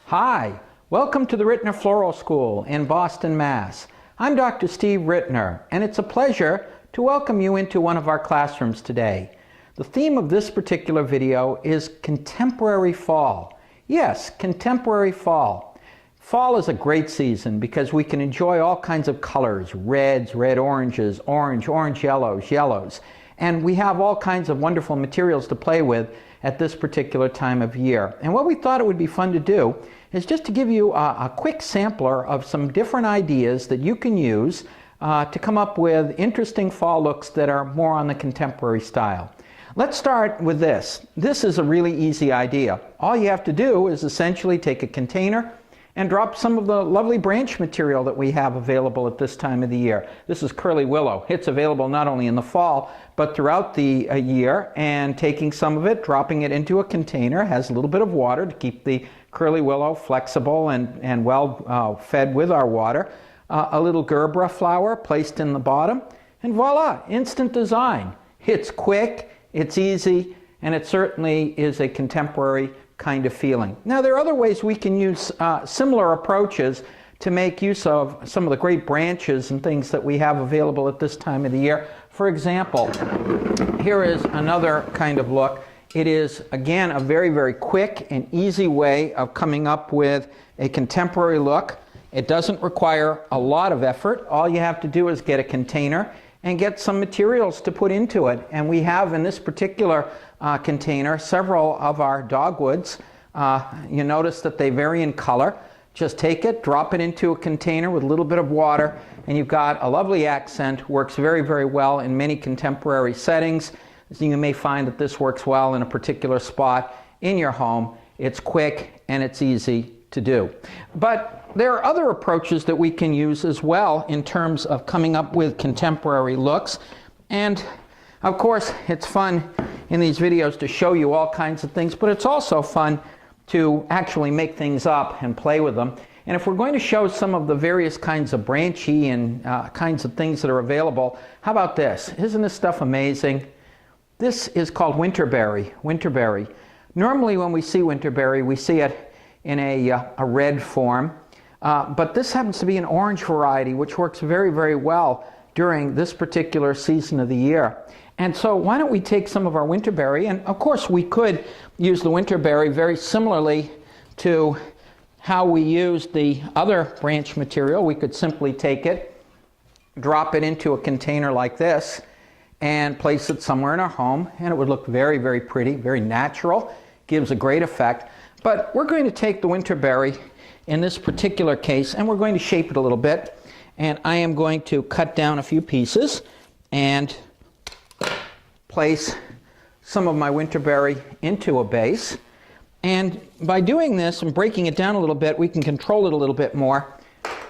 Hi, welcome to the Rittner Floral School in Boston, Mass. I'm Dr. Steve Rittner, and it's a pleasure to welcome you into one of our classrooms today. The theme of this particular video is contemporary fall. Yes, contemporary fall. Fall is a great season because we can enjoy all kinds of colors, reds, red oranges, orange yellows, yellows. And we have all kinds of wonderful materials to play with at this particular time of year. And what we thought it would be fun to do is just to give you a quick sampler of some different ideas that you can use to come up with interesting fall looks that are more on the contemporary style. Let's start with this. This is a really easy idea. All you have to do is essentially take a container and drop some of the lovely branch material that we have available at this time of the year. This is curly willow. It's available not only in the fall, but throughout the year, and taking some of it, dropping it into a container, has a little bit of water to keep the curly willow flexible and well fed with our water. A little gerbera flower placed in the bottom, and voila, instant design. It's quick, it's easy, and it certainly is a contemporary kind of feeling. Now, there are other ways we can use similar approaches to make use of some of the great branches and things that we have available at this time of the year. For example, here is another kind of look. It is, again, a very, very quick and easy way of coming up with a contemporary look. It doesn't require a lot of effort. All you have to do is get a container and get some materials to put into it. And we have in this particular container several of our dogwoods. You notice that they vary in color. Just take it, drop it into a container with a little bit of water, and you've got a lovely accent. Works very, very well in many contemporary settings. So you may find that this works well in a particular spot in your home. It's quick and it's easy to do. But there are other approaches that we can use as well in terms of coming up with contemporary looks. And of course, it's fun in these videos to show you all kinds of things, but it's also fun to actually make things up and play with them. And if we're going to show some of the various kinds of branchy and kinds of things that are available, how about this? Isn't this stuff amazing? This is called winterberry. Winterberry. Normally when we see winterberry, we see it in a red form, but this happens to be an orange variety, which works very, very well during this particular season of the year. And so why don't we take some of our winterberry, and of course we could use the winterberry very similarly to how we used the other branch material. We could simply take it, drop it into a container like this, and place it somewhere in our home, and it would look very, very pretty, very natural, gives a great effect. But we're going to take the winterberry in this particular case, and we're going to shape it a little bit. And I am going to cut down a few pieces and place some of my winterberry into a base. And by doing this and breaking it down a little bit, we can control it a little bit more,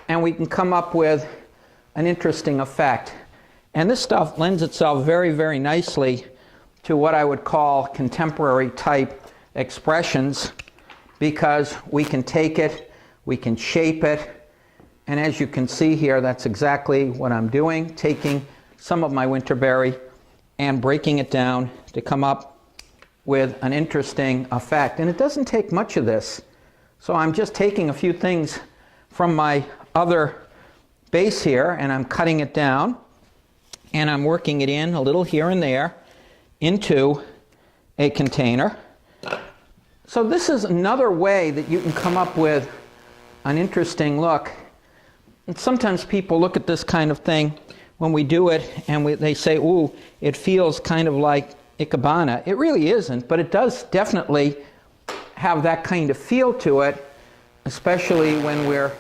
and we can come up with an interesting effect. And this stuff lends itself very, very nicely to what I would call contemporary type expressions, because we can take it, we can shape it, and as you can see here, that's exactly what I'm doing, taking some of my winterberry and breaking it down to come up with an interesting effect. And it doesn't take much of this. So I'm just taking a few things from my other base here, and I'm cutting it down, and I'm working it in a little here and there into a container. So this is another way that you can come up with an interesting look. And sometimes people look at this kind of thing when we do it, and they say, ooh, it feels kind of like Ikebana. It really isn't, but it does definitely have that kind of feel to it, especially when we're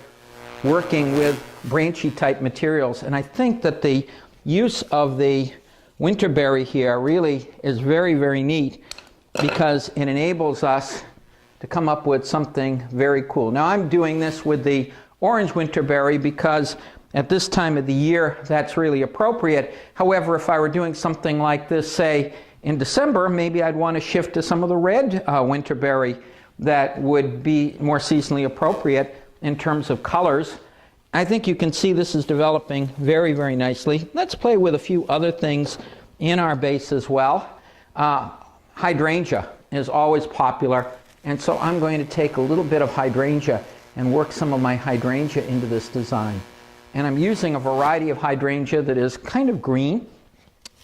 working with branchy type materials. And I think that the use of the winterberry here really is very, very neat, because it enables us to come up with something very cool. Now, I'm doing this with the orange winterberry because at this time of the year that's really appropriate. However, if I were doing something like this, say in December, maybe I'd want to shift to some of the red winterberry that would be more seasonally appropriate in terms of colors. I think you can see this is developing very, very nicely. Let's play with a few other things in our base as well. Hydrangea is always popular And so I'm going to take a little bit of hydrangea and work some of my hydrangea into this design. And I'm using a variety of hydrangea that is kind of green,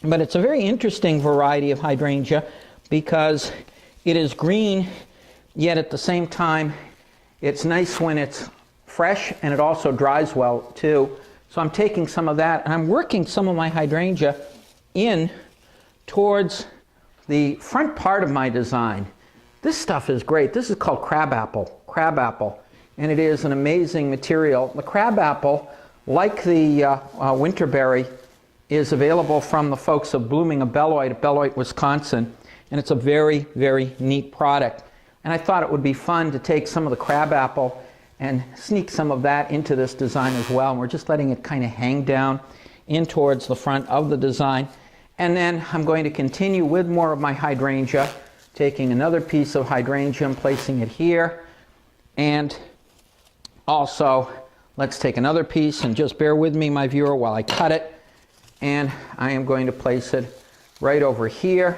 but it's a very interesting variety of hydrangea because it is green, yet at the same time it's nice when it's fresh, and it also dries well too. So I'm taking some of that and I'm working some of my hydrangea in towards the front part of my design. This stuff is great. This is called crabapple, and it is an amazing material. The crabapple, like the winterberry, is available from the folks of Blooming of Beloit, Wisconsin, and it's a very, very neat product. And I thought it would be fun to take some of the crabapple and sneak some of that into this design as well. And we're just letting it kind of hang down in towards the front of the design. And then I'm going to continue with more of my hydrangea, taking another piece of hydrangea and placing it here. And also, let's take another piece, and just bear with me, my viewer, while I cut it. And I am going to place it right over here.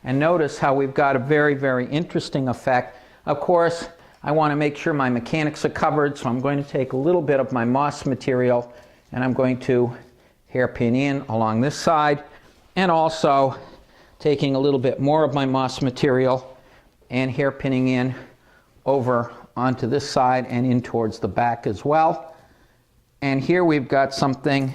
And notice how we've got a very, very interesting effect. Of course, I want to make sure my mechanics are covered, so I'm going to take a little bit of my moss material and I'm going to hairpin in along this side, and also taking a little bit more of my moss material and hairpinning in over onto this side and in towards the back as well. And here we've got something,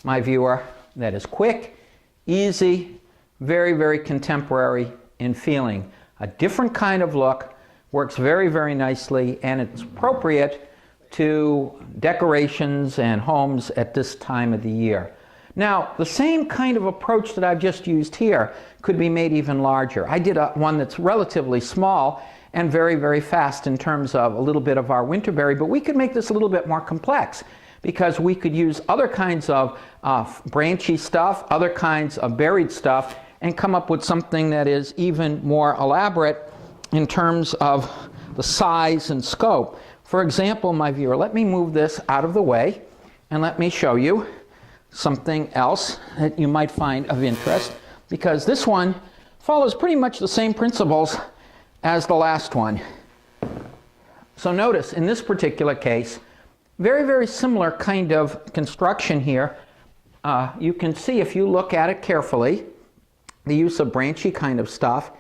my viewer, that is quick, easy, very, very contemporary in feeling. A different kind of look, works very, very nicely, and it's appropriate to decorations and homes at this time of the year. Now, the same kind of approach that I've just used here could be made even larger. I did one that's relatively small and very, very fast in terms of a little bit of our winterberry, but we could make this a little bit more complex because we could use other kinds of branchy stuff, other kinds of berried stuff, and come up with something that is even more elaborate in terms of the size and scope. For example, my viewer, let me move this out of the way and let me show you something else that you might find of interest, because this one follows pretty much the same principles as the last one. So notice, in this particular case, very, very similar kind of construction here. You can see, if you look at it carefully, the use of branchy kind of stuff.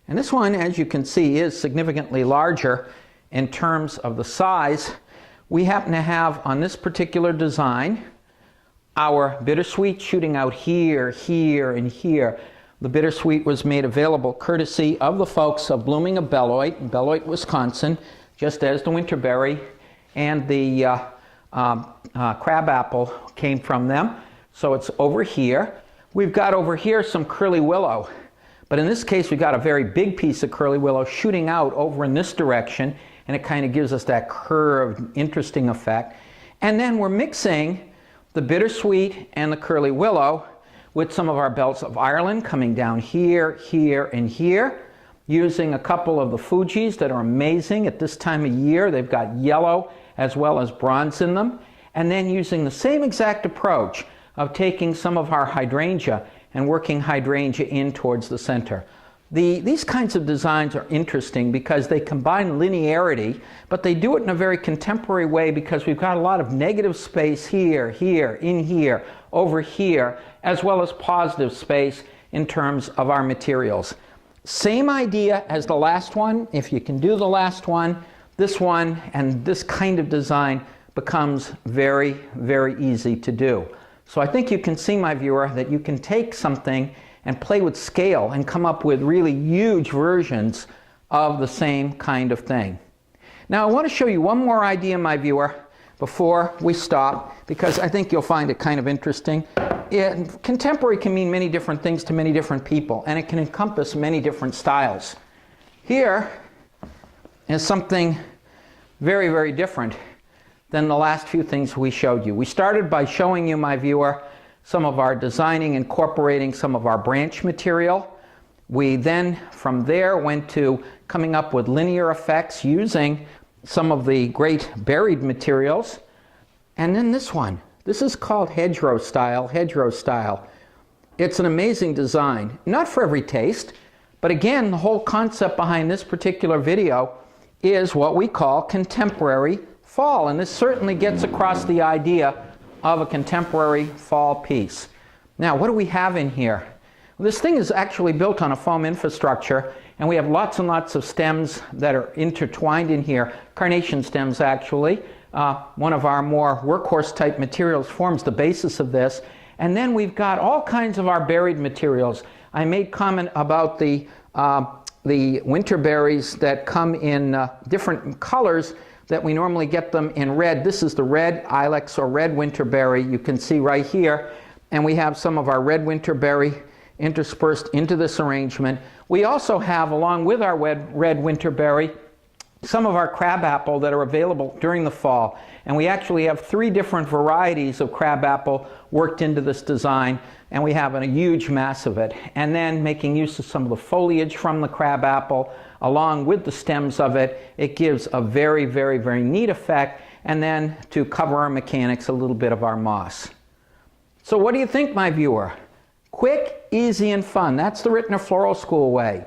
And this one, as you can see, is significantly larger in terms of the size. We happen to have, on this particular design, our bittersweet shooting out here, here, and here. The bittersweet was made available courtesy of the folks of Blooming of Beloit, Wisconsin, just as the winterberry and the crabapple came from them. So it's over here. We've got over here some curly willow, but in this case we've got a very big piece of curly willow shooting out over in this direction, and it kind of gives us that curved, interesting effect. And then we're mixing the bittersweet and the curly willow with some of our belts of Ireland coming down here, here, and here, using a couple of the Fujis that are amazing at this time of year. They've got yellow as well as bronze in them. And then using the same exact approach of taking some of our hydrangea and working hydrangea in towards the center. These kinds of designs are interesting because they combine linearity, but they do it in a very contemporary way because we've got a lot of negative space here, here, in here, over here, as well as positive space in terms of our materials. Same idea as the last one. If you can do the last one, this one and this kind of design becomes very, very easy to do. So I think you can see, my viewer, that you can take something and play with scale and come up with really huge versions of the same kind of thing. Now I want to show you one more idea, my viewer, before we stop, because I think you'll find it kind of interesting. Contemporary can mean many different things to many different people, and it can encompass many different styles. Here is something very, very different than the last few things we showed you. We started by showing you, my viewer, some of our designing, incorporating some of our branch material. We then, from there, went to coming up with linear effects using some of the great berried materials. And then this one. This is called Hedgerow style. It's an amazing design. Not for every taste, But again, the whole concept behind this particular video is what we call contemporary fall. And this certainly gets across the idea of a contemporary fall piece. Now, what do we have in here? Well, this thing is actually built on a foam infrastructure, and we have lots and lots of stems that are intertwined in here. Carnation stems, actually. One of our more workhorse type materials forms the basis of this. And then we've got all kinds of our buried materials. I made comment about the winter berries that come in different colors that we normally get them in red. This is the red ilex or red winterberry you can see right here. And we have some of our red winterberry interspersed into this arrangement. We also have, along with our red winterberry, some of our crabapple that are available during the fall. And we actually have 3 different varieties of crabapple worked into this design, and we have a huge mass of it. And then making use of some of the foliage from the crabapple along with the stems of it, it gives a very, very, very neat effect. And then to cover our mechanics, a little bit of our moss. So what do you think, my viewer? Quick, easy, and fun. That's the Rittner Floral School way.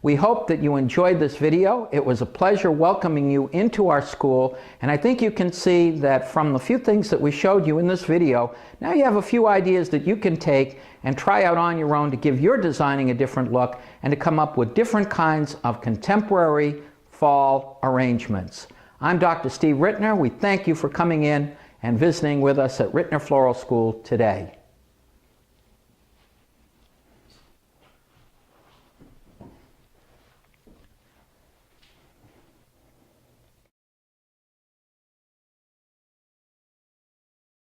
We hope that you enjoyed this video. It was a pleasure welcoming you into our school, and I think you can see that from the few things that we showed you in this video, now you have a few ideas that you can take and try out on your own to give your designing a different look and to come up with different kinds of contemporary fall arrangements. I'm Dr. Steve Rittner. We thank you for coming in and visiting with us at Rittner Floral School today.